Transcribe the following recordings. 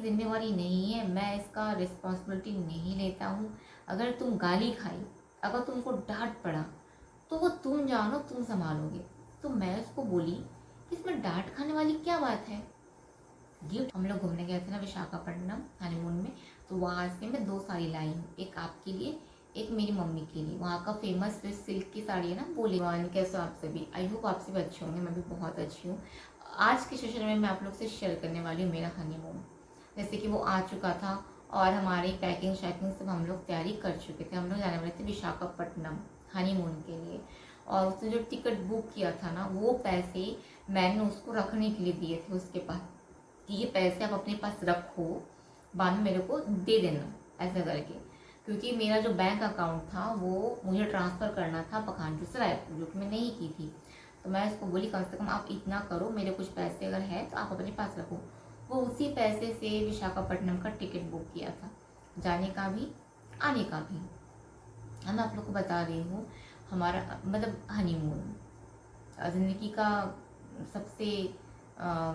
जिम्मेवारी नहीं है, मैं इसका रिस्पॉन्सिबिलिटी नहीं लेता हूँ। अगर तुम गाली खाई, अगर तुमको डांट पड़ा, तो वो तुम जानो, तुम संभालोगे। तो मैं उसको बोली कि इसमें डांट खाने वाली क्या बात है। गिफ्ट, हम लोग घूमने गए थे ना विशाखापट्टनम हनीमून में, तो वहाँ से मैं 2 साड़ी लाई हूँ, एक आपके लिए, एक मेरी मम्मी के लिए। वहाँ का फेमस जो सिल्क की साड़ी है ना, बोले कैसे हो आप सभी, आई होप आप सभी अच्छे होंगे, मैं भी बहुत अच्छी हूँ। आज के सेशन में मैं आप लोग से शेयर करने वाली हूँ मेरा हनीमून। जैसे कि वो आ चुका था और हमारी पैकिंग शैकिंग सब हम लोग तैयारी कर चुके थे। हम लोग जाने वाले थे विशाखापट्टनम हनीमून के लिए, और उसने जो टिकट बुक किया था ना, वो पैसे मैंने उसको रखने के लिए दिए थे उसके पास, कि ये पैसे आप अपने पास रखो, बाद में मेरे को दे देना, ऐसा करके। क्योंकि मेरा जो बैंक अकाउंट था वो मुझे ट्रांसफ़र करना था पखानजू से रायपुर, जो कि मैं नहीं की थी। तो मैं उसको बोली कम से कम आप इतना करो, मेरे कुछ पैसे अगर है तो आप अपने पास रखो। वो उसी पैसे से विशाखापट्टनम का टिकट बुक किया था, जाने का भी आने का भी। मैं आप लोग को बता रही हूँ, हमारा मतलब हनीमून ज़िंदगी का सबसे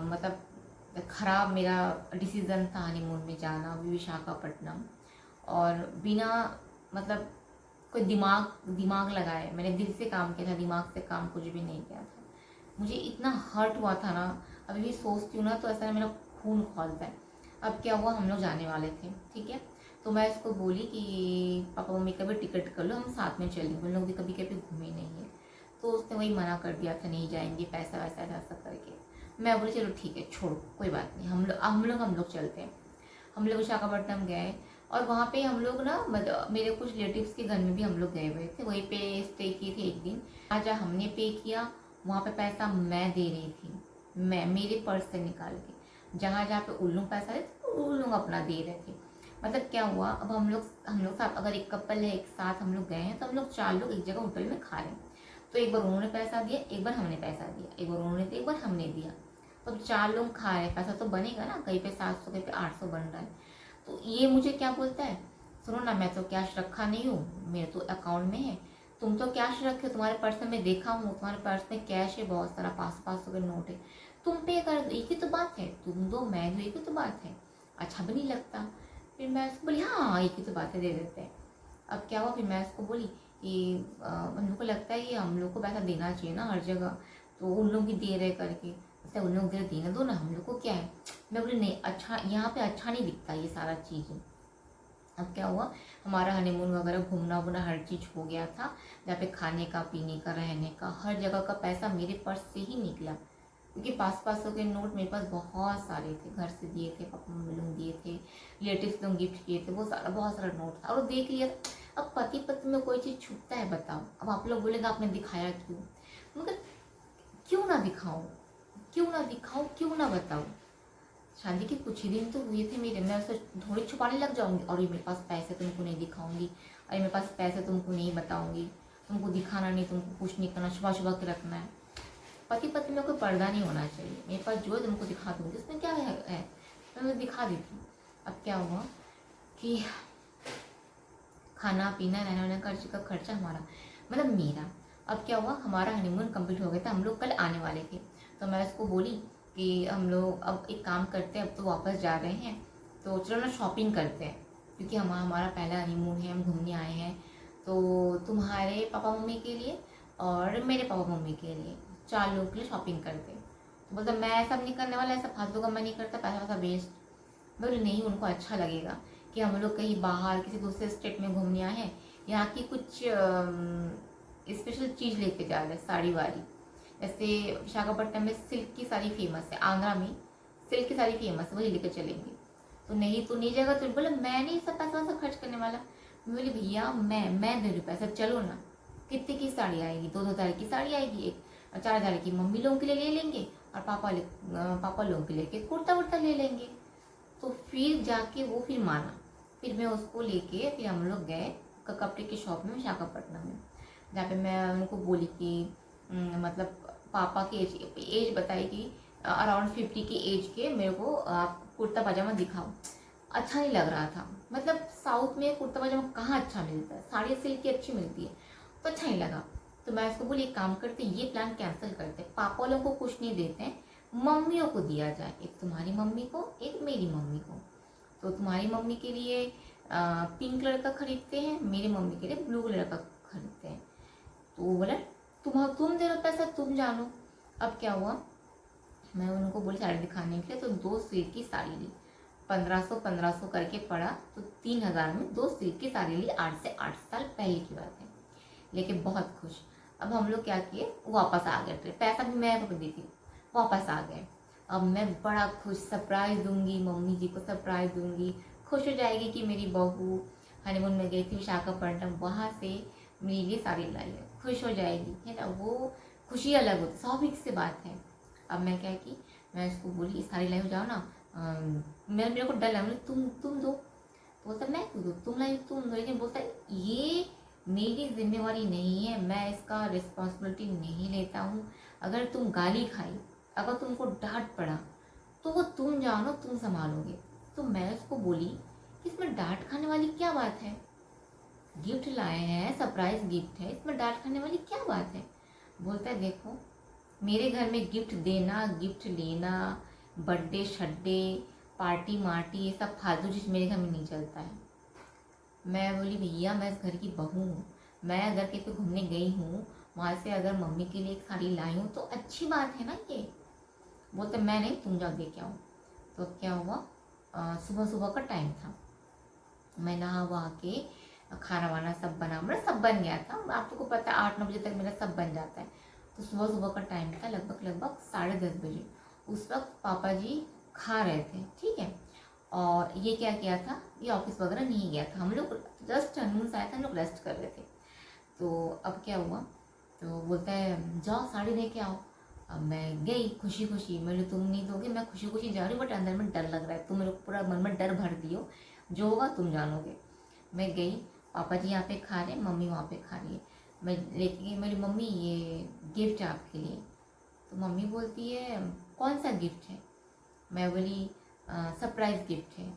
मतलब ख़राब मेरा डिसीज़न था हनीमून में जाना विशाखापट्टनम। और बिना मतलब कोई दिमाग लगाए मैंने दिल से काम किया था, दिमाग से काम कुछ भी नहीं किया था। मुझे इतना हर्ट हुआ था ना, अभी भी सोचती हूँ ना तो ऐसा मेरा खून खौलता है। अब क्या हुआ, हम लोग जाने वाले थे, ठीक है। तो मैं इसको बोली कि पापा मम्मी का भी टिकट कर लो, हम साथ में चलेंगे, उन लोग भी कभी कभी घूमे नहीं है। तो उसने वही मना कर दिया था, नहीं जाएंगे, पैसा वैसा ऐसा करके। मैं बोली चलो ठीक है, छोड़ो कोई बात नहीं, हम लोग चलते हैं। हम लोग विशाखापट्टनम गए, और वहाँ पे हम लोग ना मतलब मेरे कुछ रिलेटिव्स के घर में भी हम लोग गए हुए थे, वहीं पे स्टे किए थे एक दिन। आज हमने पे किया, वहाँ पे पैसा मैं दे रही थी, मैं मेरे पर्स से निकाल के। जहाँ जहाँ पे उन लोग पैसा देते उन लोग अपना दे रहे थे। मतलब क्या हुआ, अब हम लोग साथ अगर एक कपल है, एक साथ हम लोग गए हैं, तो हम लोग 4 लोग एक जगह होटल में खा रहे हैं। तो एक बार उन्होंने पैसा दिया, एक बार हमने पैसा दिया, एक बार उन्होंने दिया, एक बार हमने दिया। तो अब 4 लोग खा रहे हैं, पैसा तो बनेगा ना, कहीं पे 700 कहीं पे 800 बन रहा है। तो ये मुझे क्या बोलता है, सुनो ना, मैं तो कैश रखा नहीं हूँ, मेरे तो अकाउंट में है, तुम तो कैश रखे हो, तुम्हारे पर्स में मैं देखा हूँ, तुम्हारे पर्स में कैश है बहुत सारा, 500 के नोट है, तुम पे कर दो, एक ही तो बात है, तुम दो मैं दो, एक ही तो बात है, अच्छा भी नहीं लगता। फिर मैं उसको बोली हाँ एक ही तो बात है, दे देते हैं। अब क्या हुआ, फिर मैं उसको बोली कि हम लोग को लगता है कि हम लोग को पैसा देना चाहिए ना हर जगह, तो उन लोग भी दे रहे करके, अच्छा उन लोग दे रहे, देना दो ना, हम लोग को क्या है। मैं बोली नहीं, अच्छा यहाँ पे अच्छा नहीं दिखता ये सारा चीज़। अब क्या हुआ, हमारा हनीमून वगैरह घूमना वूमना हर चीज़ हो गया था, जहाँ पे खाने का, पीने का, रहने का, हर जगह का पैसा मेरे पर्स से ही निकला। क्योंकि 500 के नोट मेरे पास बहुत सारे थे, घर से दिए थे, पापा मम्मी लोग दिए थे, रिलेटिव्स लोग गिफ्ट किए थे, वो सारा बहुत सारा नोट था, और देख लिया। अब पति पत्नी में कोई चीज़ छुपता है बताओ, अब आप लोग बोलेगा आपने दिखाया क्यों, मगर क्यों ना दिखाऊं, क्यों ना दिखाऊं, क्यों ना बताऊं। शादी के कुछ ही दिन तो हुए थे मेरे, मैं उसे थोड़ी छुपाने लग जाऊंगी, और ये मेरे पास पैसे तुमको नहीं दिखाऊंगी, अरे मेरे पास पैसे तुमको नहीं बताऊंगी, तुमको दिखाना नहीं, तुमको कुछ नहीं करना, छुपा छुपा के रखना है। पति पत्नी में कोई पर्दा नहीं होना चाहिए, मेरे पास जो है तुमको दिखा दूंगी, उसमें क्या है मैं दिखा देती हूँ। अब क्या हुआ कि खाना पीना रहना वहना का खर्चा हमारा, मतलब मेरा। अब क्या हुआ, हमारा हनीमून कंप्लीट हो गया था, हम लोग कल आने वाले थे। तो मैं उसको बोली कि हम लोग अब एक काम करते हैं, अब तो वापस जा रहे हैं, तो चलो ना शॉपिंग करते हैं, क्योंकि हमारा पहला हनीमून है, हम घूमने आए हैं। तो तुम्हारे पापा मम्मी के लिए और मेरे पापा मम्मी के लिए, 4 लोगों के लिए शॉपिंग करते हैं। तो बोलता मैं सब नहीं करने वाला, ऐसा फालतू का मैं नहीं करता, पैसा वैसा वेस्ट। मैं बोली नहीं, उनको अच्छा लगेगा कि हम लोग कहीं बाहर किसी दूसरे स्टेट में घूमने आए हैं, यहाँ की कुछ स्पेशल चीज़ लेके जा रहे हैं, साड़ी वाड़ी। जैसे विशाखापट्टनम में सिल्क की साड़ी फेमस है, आंध्रा में सिल्क की साड़ी फेमस है, वही लेकर चलेंगे। तो नहीं तो नहीं जाएगा, तो बोले मैं नहीं सब पैसा वैसा खर्च करने वाला। मैं बोली भैया मैं दे रही पैसा, चलो ना। कितने की साड़ी आएगी, 2-2 हज़ार की साड़ी आएगी, एक 4 हज़ार की मम्मी लोगों के लिए ले लेंगे, और पापा लोगों के लिए कुर्ता वुर्ता ले लेंगे। तो फिर जाके वो फिर माना, फिर मैं उसको लेके फिर हम लोग गए कपड़े की शॉप में विशाखापट्टनम में, जहाँ पे मैं उनको बोली कि मतलब पापा की एज बताई कि अराउंड 50 की एज के मेरे को आप कुर्ता पजामा दिखाओ। अच्छा नहीं लग रहा था, मतलब साउथ में कुर्ता पजामा कहाँ अच्छा मिलता है, साड़ी सिल्क की अच्छी मिलती है, तो अच्छा नहीं लगा। तो मैं उसको बोली एक काम करते, ये प्लान कैंसिल करते, पापा लोगों को कुछ नहीं देते हैं, मम्मियों को दिया जाए, एक तुम्हारी मम्मी को, एक मेरी मम्मी को। तो तुम्हारी मम्मी के लिए पिंक कलर का खरीदते हैं, मेरी मम्मी के लिए ब्लू कलर का खरीदते हैं। तो वो बोला तुम दे रहे हो पैसा, तुम जानो। अब क्या हुआ, मैं उनको बोली साड़ी दिखाने के लिए, तो 2 सिल्क की साड़ी ली। 1500 करके पड़ा, तो 3000 में 2 सिल्क की साड़ी ली। 8 से 8 साल पहले की बात है। लेके बहुत खुश। अब हम लोग क्या किए, वापस आ गए ट्रिप, पैसा भी मैं दी थी, वापस आ गए। अब मैं बड़ा खुश, सरप्राइज दूंगी मम्मी जी को, सरप्राइज दूंगी, खुश हो जाएगी कि मेरी बहू हनीमून में गई थी विशाखापट्टनम, वहाँ से मेरे लिए साड़ी लाई है, खुश हो जाएगी, है ना। वो खुशी अलग होती, स्वाभाविक सी बात है। अब मैं क्या की, मैं उसको बोली साड़ी लाई हो, जाओ ना। मेरे को डर लगा, तुम दो। तो बोलता मैं क्यों दूँ, तुम लाई तुम दो। लेकिन बोलता ये मेरी जिम्मेवारी नहीं है, मैं इसका रिस्पॉन्सिबिलिटी नहीं लेता हूँ। अगर तुम गाली खाई, अगर तुमको डांट पड़ा, तो वो तुम जानो, तुम संभालोगे। तो मैं उसको बोली कि इसमें डांट खाने वाली क्या बात है, गिफ्ट लाए हैं, सरप्राइज गिफ्ट है, इसमें डांट खाने वाली क्या बात है। बोलता है देखो, मेरे घर में गिफ्ट देना, गिफ्ट लेना, बर्थडे शड्डे, पार्टी मार्टी, ये सब फालतू चीज़ मेरे घर में नहीं चलता है। मैं बोली भैया मैं इस घर की बहू हूँ, मैं अगर कहीं पे घूमने गई हूँ, वहाँ से अगर मम्मी के लिए एक साड़ी लाई हूँ तो अच्छी बात है ना ये। बोलते मैं नहीं, तुम जाओ दे के आओ। तो क्या हुआ, सुबह सुबह का टाइम था, मैं नहा वहा के खाना वाना सब बना, मतलब सब बन गया था। आप लोग को पता है 8-9 बजे तक मेरा सब बन जाता है। तो सुबह सुबह का टाइम था, लगभग 10:30 बजे। उस वक्त पापा जी खा रहे थे, ठीक है। और ये क्या किया था, ये ऑफिस वगैरह नहीं गया था, हम लोग जस्ट हनीमून से आया था, हम लोग रेस्ट कर रहे थे। तो अब क्या हुआ, तो बोलता है जाओ साड़ी दे के आओ। अब मैं गई खुशी खुशी, मेरे तुम नहीं दोगे, मैं खुशी खुशी जा रही हूँ, बट अंदर में डर लग रहा है, तुम मेरे को पूरा मन में डर भर दियो, जो होगा तुम जानोगे। मैं गई, पापा जी यहाँ पे खा रहे, मम्मी वहाँ पे खा रही है। मैं लेके गई, मेरी मम्मी ये गिफ्ट है आपके लिए। तो मम्मी बोलती है कौन सा गिफ्ट है। मैं बोली सरप्राइज गिफ्ट है।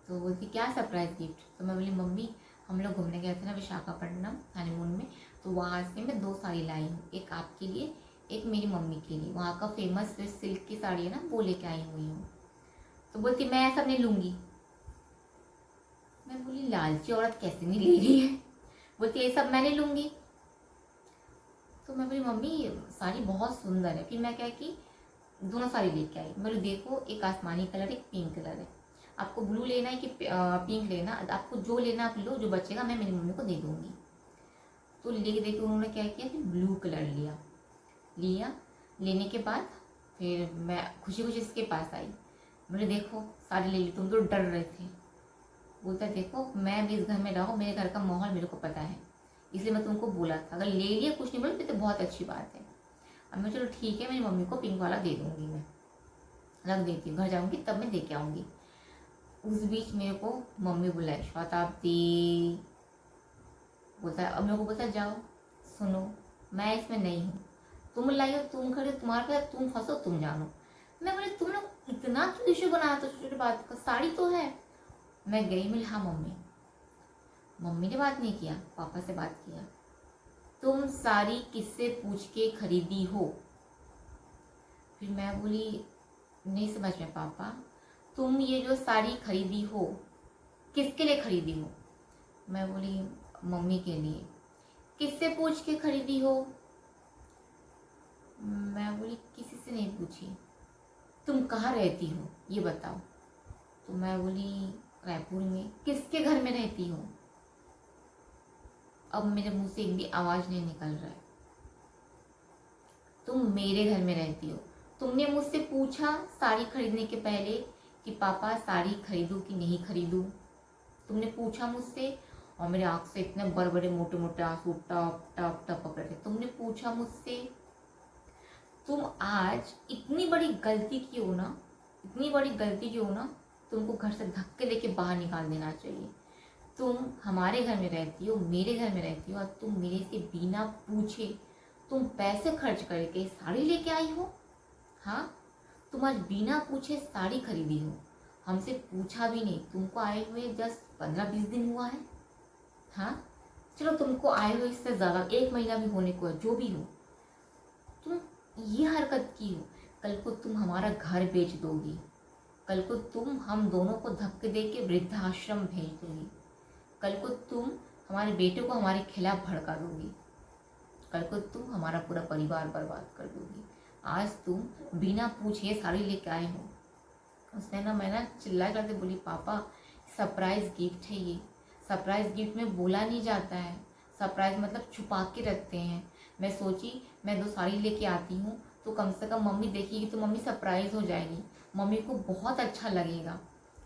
तो बोलती क्या सरप्राइज गिफ्ट। तो मैं बोली मम्मी हम लोग घूमने गए थे ना विशाखापट्टनम हनीमून में, तो वहाँ से मैं 2 साड़ी लाई हूँ, एक आपके लिए, एक मेरी मम्मी के लिए। वहाँ का फेमस सिल्क की साड़ी है ना, वो लेके आई हुई हूँ। तो बोलती मैं ऐसा नहीं लूँगी। मैं बोली लालची औरत कैसे नहीं ले रही है। बोलती ये सब मैं नहीं लूँगी। तो मैं बोली मम्मी साड़ी बहुत सुंदर है। फिर मैं क्या कि दोनों साड़ी लेके आई। मैं बोली देखो एक आसमानी कलर, एक पिंक कलर है, आपको ब्लू लेना है कि पिंक लेना, आपको जो लेना आप लो, जो बचेगा मैं मेरी मम्मी को दे दूँगी। तो लेके देखे उन्होंने क्या किया, फिर ब्लू कलर लिया। लेने के बाद फिर मैं खुशी खुशी इसके पास आई। बोले देखो साड़ी ले ली, तुम तो डर रहे थे। बोलता है देखो मैं भी इस घर में रहा हूँ, मेरे घर का माहौल मेरे को पता है, इसलिए मैं तुमको बोला था, अगर ले लिया कुछ नहीं बोले तो बहुत अच्छी बात है। अब मैं चलो ठीक है, मेरी मम्मी को पिंक वाला दे दूँगी, मैं रख देती हूँ, घर जाऊँगी तब मैं दे के आऊँगी। उस बीच मेरे को मम्मी बुलाई शताब्दी। बोलता है अब मेरे को बोलता है जाओ सुनो, मैं इसमें नहीं हूँ, तुम लाई हो, तुम खड़े, तुम्हारे पास, तुम फंसो, तुम जानो। मैं बोली तुम लोग इतना क्यों इशू बनाया था छोटी बात का, साड़ी तो है। मैं गई, मिली हाँ मम्मी ने बात नहीं किया, पापा से बात किया। तुम साड़ी किससे पूछ के खरीदी हो। फिर मैं बोली नहीं समझ में पापा, तुम ये जो साड़ी खरीदी हो किसके लिए खरीदी हो। मैं बोली मम्मी के लिए। किससे पूछ के खरीदी हो। मैं बोली किसी से नहीं पूछी। तुम कहाँ रहती हो ये बताओ। तो मैं बोली रायपुर में। किसके घर में रहती हो। अब मेरे मुंह से एक भी आवाज नहीं निकल रहा है। तुम मेरे घर में रहती हो। तुमने मुझसे पूछा साड़ी खरीदने के पहले कि पापा साड़ी खरीदूं कि नहीं खरीदूं। तुमने पूछा मुझसे, और मेरे आँख से इतने बड़े बड़े मोटे मोटे आंसू टप टप टपक रहे थे। तुमने पूछा मुझसे। तुम आज इतनी बड़ी गलती की हो ना, इतनी बड़ी गलती की हो ना, तुमको घर से धक्के देके बाहर निकाल देना चाहिए। तुम हमारे घर में रहती हो, मेरे घर में रहती हो, और तुम मेरे से बिना पूछे तुम पैसे खर्च करके साड़ी लेके आई हो। हाँ, तुम आज बिना पूछे साड़ी खरीदी हो, हमसे पूछा भी नहीं। तुमको आए हुए जस्ट 15-20 दिन हुआ है। हाँ चलो तुमको आए हुए इससे ज़्यादा 1 महीना भी होने को है, जो भी हो, तुम ये हरकत की हो। कल को तुम हमारा घर बेच दोगी, कल को तुम हम दोनों को धक्के दे के वृद्धाश्रम भेज दोगी। कल को तुम हमारे बेटे को हमारे खिलाफ भड़का दोगी। कल को तुम हमारा पूरा परिवार बर्बाद कर दोगी। आज तुम बिना पूछे साड़ी लेके आए हो। उसने ना, मैं ना चिल्ला करके बोली, पापा सरप्राइज गिफ्ट है ये। सरप्राइज गिफ्ट में बोला नहीं जाता है। सरप्राइज मतलब छुपा के रखते हैं। मैं सोची मैं 2 साड़ी लेके आती हूँ तो कम से कम मम्मी देखेगी तो मम्मी सरप्राइज हो जाएगी, मम्मी को बहुत अच्छा लगेगा,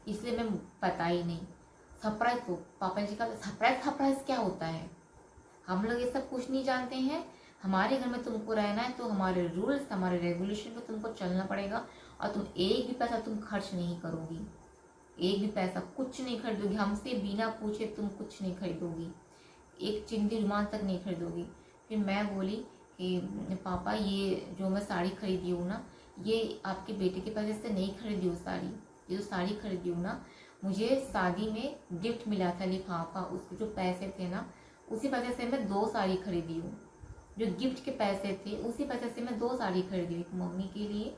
इसलिए मैं बताई नहीं। सरप्राइज तो पापा जी का सरप्राइज क्या होता है? हम लोग ये सब कुछ नहीं जानते हैं। हमारे घर में तुमको रहना है तो हमारे रूल्स, हमारे रेगुलेशन पे तुमको चलना पड़ेगा। और तुम एक भी पैसा तुम खर्च नहीं करोगी, एक भी पैसा कुछ नहीं खरीदोगी। हमसे बिना पूछे तुम कुछ नहीं खरीदोगी, एक चिंदी रुमाल तक नहीं खरीदोगी। फिर मैं बोली कि पापा ये जो मैं साड़ी खरीदी हूँ ना, ये आपके बेटे के पैसे से नहीं खरीदी हूँ साड़ी। ये जो साड़ी खरीदी हूँ ना, मुझे शादी में गिफ्ट मिला था लिफाफा, उसके जो पैसे थे ना, उसी पैसे से मैं 2 साड़ी खरीदी हूँ। जो गिफ्ट के पैसे थे उसी पैसे से मैं 2 साड़ी खरीदी हूँ, एक मम्मी के लिए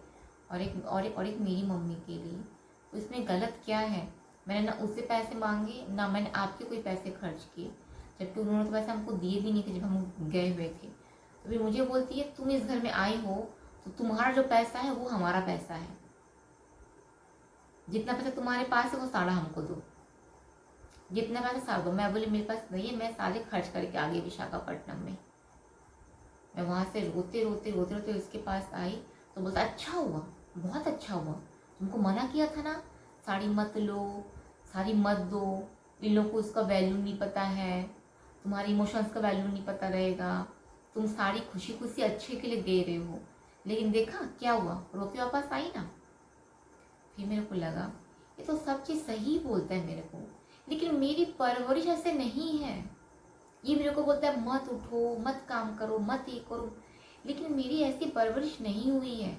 और एक मेरी मम्मी के लिए। तो इसमें गलत क्या है? मैंने ना उससे पैसे मांगे, ना मैंने आपके कोई पैसे खर्च किए, जबकि उन्होंने तो पैसे हमको दिए भी नहीं थे जब हम गए हुए थे। तो फिर मुझे बोलती है तुम इस घर में आई हो तो तुम्हारा जो पैसा है वो हमारा पैसा है, जितना पैसा तुम्हारे पास है वो सारा हमको दो, जितना पैसा सारा दो। मैं बोली मेरे पास नहीं है, मैं सारे खर्च करके आ गई विशाखापट्टनम में। मैं वहाँ से रोते रोते रोते रोते उसके पास आई तो बोलता अच्छा हुआ, बहुत अच्छा हुआ, तुमको मना किया था ना साड़ी मत लो, साड़ी मत दो, इन लोगों को उसका वैल्यू नहीं पता है, तुम्हारी इमोशंस का वैल्यू नहीं पता रहेगा, तुम साड़ी खुशी खुशी अच्छे के लिए दे रहे हो। लेकिन देखा क्या हुआ, रोके वापस आई ना। फिर मेरे को लगा ये तो सब चीज़ सही बोलता है मेरे को, लेकिन मेरी परवरिश ऐसे नहीं है। ये मेरे को बोलता है मत उठो, मत काम करो, मत ये करो, लेकिन मेरी ऐसी परवरिश नहीं हुई है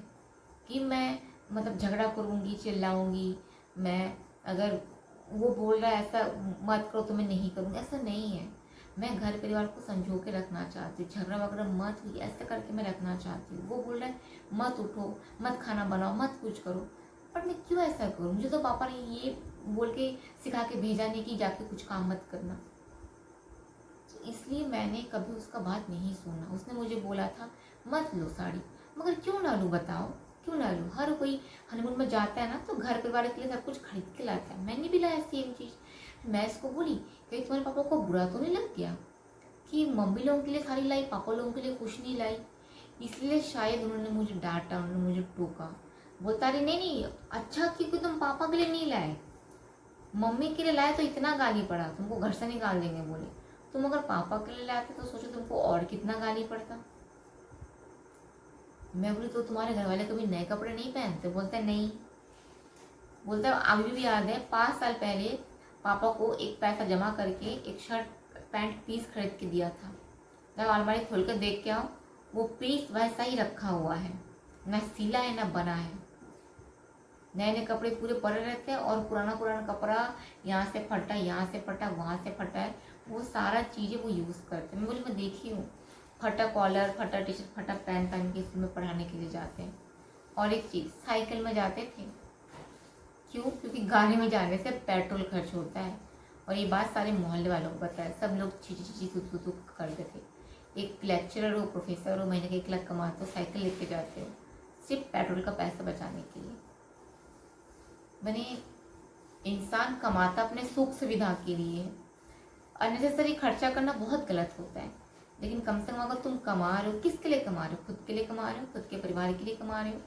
कि मैं मतलब झगड़ा करूँगी, चिल्लाऊँगी। मैं अगर वो बोल रहा है ऐसा मत करो तो मैं नहीं करूँगी, ऐसा नहीं है। मैं घर परिवार को संजो के रखना चाहती हूँ, झगड़ा वगैरह मत हुई ऐसा करके मैं रखना चाहती हूँ। वो बोल रहा है मत उठो, मत खाना बनाओ, मत कुछ करो, पर मैं क्यों ऐसा करूँ? मुझे तो पापा ने ये बोल के सिखा के भेजा नहीं कि जाके कुछ काम मत करना, तो इसलिए मैंने कभी उसका बात नहीं सुना। उसने मुझे बोला था मत लो साड़ी, मगर क्यों ना लूँ बताओ, क्यों ना लूँ? हर कोई हनीमून में जाता है ना तो घर परिवार के लिए सब कुछ खरीद के लाता है, मैंने भी लाया सेम चीज़। मैं इसको बोली कहीं तुम्हारे पापा को बुरा तो नहीं लग गया कि मम्मी लोगों के लिए साड़ी लाई, पापा लोगों के लिए कुछ नहीं लाई? इसलिए शायद उन्होंने मुझे डांटा, उन्होंने मुझे टोका। बोलता रही नहीं नहीं अच्छा क्योंकि तुम पापा के लिए नहीं लाए, मम्मी के लिए लाए तो इतना गाली पड़ा, तुमको घर से निकाल देंगे बोले। तुम अगर पापा के लिए लाते तो सोचो तुमको और कितना गाली पड़ता। मैं बोली तो तुम्हारे घर वाले कभी नए कपड़े नहीं पहनते? बोलता है नहीं। बोलता है अभी भी याद है 5 साल पहले पापा को एक पैसा जमा करके एक शर्ट पैंट पीस खरीद के दिया था। जब अलमारी खोल कर देख के आओ वो पीस वैसा ही रखा हुआ है, ना सिला है ना बना है। नए नए कपड़े पूरे पड़े रहते हैं और पुराना पुराना कपड़ा यहाँ से फटा, यहाँ से फटा, वहाँ से फटा है, वो सारा चीज़ें वो यूज़ करते हैं। मैं बोली मैं देखी हूँ, फटा कॉलर, फटा टी शर्ट, फटा पैंट पहन के स्कूल में पढ़ाने के लिए जाते हैं। और एक चीज़ साइकिल में जाते थे, क्यों? क्योंकि गाड़ी में जाने से पेट्रोल खर्च होता है। और ये बात सारे मोहल्ले वालों को पता है, सब लोग ची ची ची तू करते थे। एक लेक्चरर हो, प्रोफेसर हो, महीने का 1 लाख कमाते हो, साइकिल लेके जाते हो सिर्फ पेट्रोल का पैसा बचाने के लिए। मैंने इंसान कमाता अपने सुख सुविधा के लिए, अननेसेसरी खर्चा करना बहुत गलत होता है। लेकिन कम से कम अगर तुम कमा रहे हो, किसके लिए कमा रहे हो? खुद के लिए कमा रहे हो, खुद के परिवार के लिए कमा रहे हो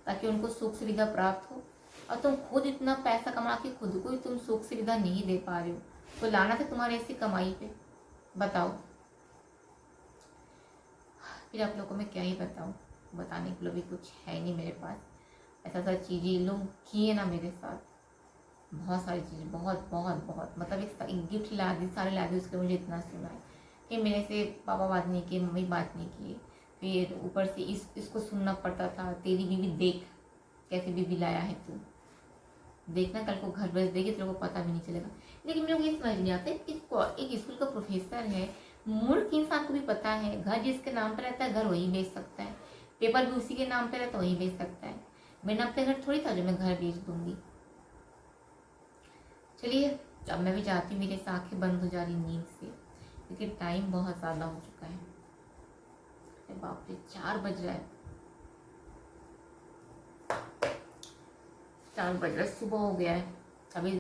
ताकि उनको सुख सुविधा प्राप्त हो। और तुम खुद इतना पैसा कमा के खुद को ही तुम सुख सुविधा नहीं दे पा रहे हो, तो लाना था तुम्हारे ऐसी कमाई पे? बताओ। फिर आप लोगों को मैं क्या ही बताऊँ, बताने के लिए भी कुछ है नहीं मेरे पास। ऐसा सारी चीज़ें लोग किए ना मेरे साथ, बहुत सारी चीज़ें, बहुत बहुत बहुत, मतलब एक गिफ्ट ला दी, सारे ला दी, उसके मुझे इतना सुना है कि मेरे से पापा बात नहीं किए, मम्मी बात नहीं किए। फिर ऊपर से इसको सुनना पड़ता था, तेरी बीवी देख कैसे बीवी लाया है तू, देखना कल को घर बेच देगी तेरे को पता भी नहीं चलेगा। लेकिन मेरे को ये समझ नहीं आता, एक स्कूल का प्रोफेसर है, मूर्ख इंसान को भी पता है घर जिसके नाम पर रहता है घर वही बेच सकता है, पेपर भी उसी के नाम पर रहता है वही बेच सकता है। मेरे नाम पे घर थोड़ी था जो मैं घर बेच दूंगी। चलिए अब मैं भी जाती हूँ, मेरी आंखें बंद हो जा रही नींद से, क्योंकि टाइम बहुत ज़्यादा हो चुका है। अरे बाप रे, 4 बज रहा है, 4 बज रहा है, सुबह हो गया है अभी।